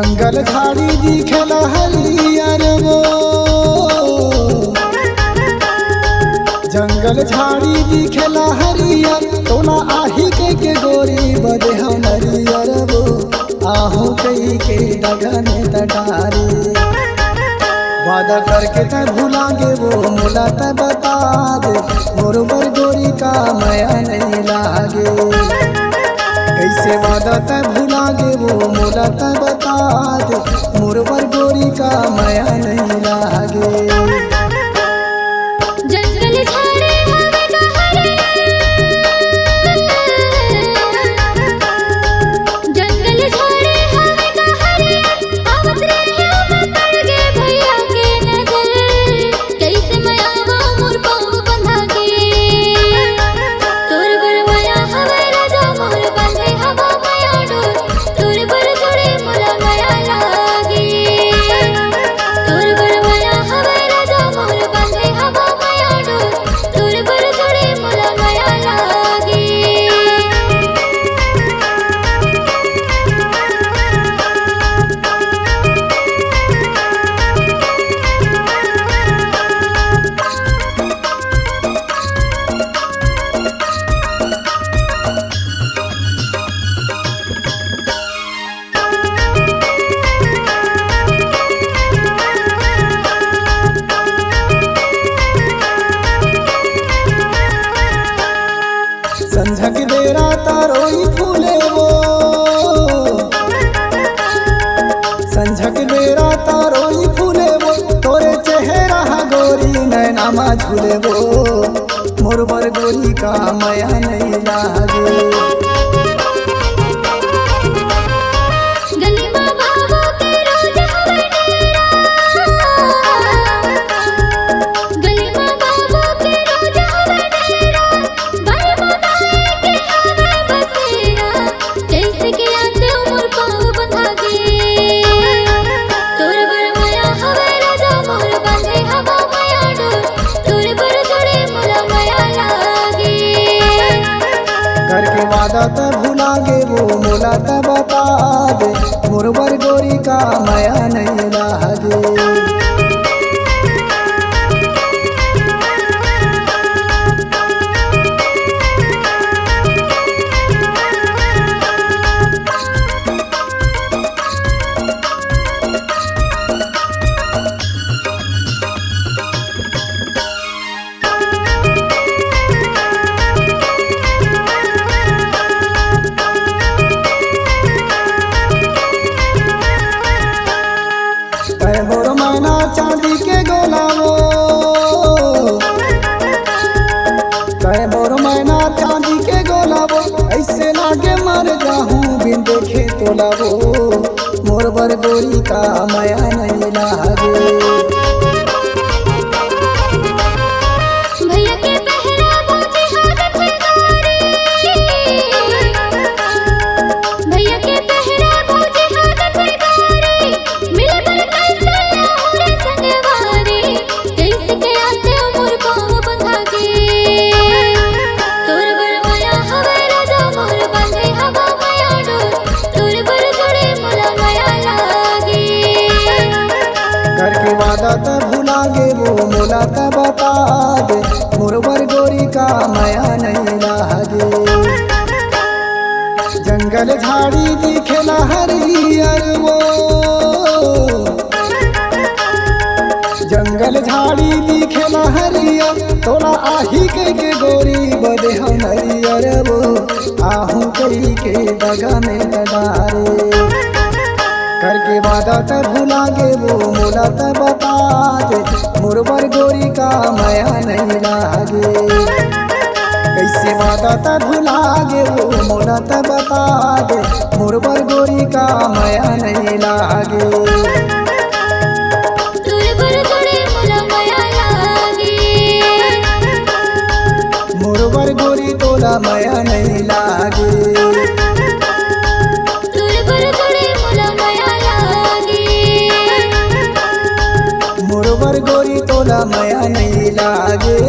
जंगल झाड़ी दिखेला हरियर वो, जंगल झाड़ी दिखेला हरियर, तोला आही के गोरी बदे हम हरियर वो, आहू कई के डगने तटारे वादा करके त भूलांगे वो, मोला त बता दे मोरबर गोरी का माया नहीं लागे। कैसे वादा त भूलांगे वो, मोला त बता दे मोरबर गोरी का माया नहीं लागे। जंगल झाड़ी हवे का हरियर, जंगल झाड़ी हवे का हरियर, आवत रहिया में पड़ गे भैया के नजर, कैसे मयावा मोर पाँव बंधा के, तोर बर माया हवे राजा मोर बंधे हवा माया डोर, तोर बर जोड़े मोला माया लागे, तोर बर माया हवे राजा मोर बंधे हवा माया डोर, तोर बर जोड़े मोला माया लागे। संझा के बेरा तारोई फूले वो, संझा के बेरा तारोई फूले वो, तोरे चेहरा गोरी नैनामा झूले वो, मोरबर गोरी का माया नहीं लागे। गली माँ बाबू के रोज हवे डेरा, गली माँ बाबू के रोज हवे डेरा, बाई माताए के हवे बसेरा, जैसे के आते मोर पाँव बंधा के, तोर बर माया हवे राजा मोर बंधे हवा माया डोर, तोर बर जोड़े मोला माया लागे। करके वादा त भूलागे वो, मोला त बता दे मोरबर गोरी का माया नहीं लागे। कहे मोर मैना चांदी के गोला वो, कहे मोर मैना चांदी के गोला वो, ऐसे लागे मर जाहूँ बिन देखे तोला वो, मोरबर गोरी का माया नहीं लागे। भैया के पहरा बाजे हाथ थे गारी, भैया के पहरा बाजे हाथ थे गारी, मिले बर कैसे और संगवारी, कैसे के आते मोर पाँव बंधा के, तोर बर माया हवे राजा मोर बंधे हवा माया डोर, तोर बर जोड़े मोला माया लागे। करके वादा त भूलागे वो, मोला त बता दे मोरबर गोरी का माया नहीं लागे। जंगल झाड़ी दिखेला हरियर वो, जंगल झाड़ी दिखेला हरियर, तोला आही के गोरी बदे हम हरियर वो, आहू कई के दगा में डारे। करके वादा त भूलागे वो, मोला त बता दे मोरबर गोरी का माया नहीं लागे। कैसे वादा त भूलागे वो, मोला त बता दे मोरबर गोरी का माया नहीं लागे। तोर बर जोड़े मोला माया लागे, मोरबर गोरी तोला माया नहीं लागे। तोर बर जोड़े मोला माया लागे, मोरबर गोरी तोला माया नहीं लागे।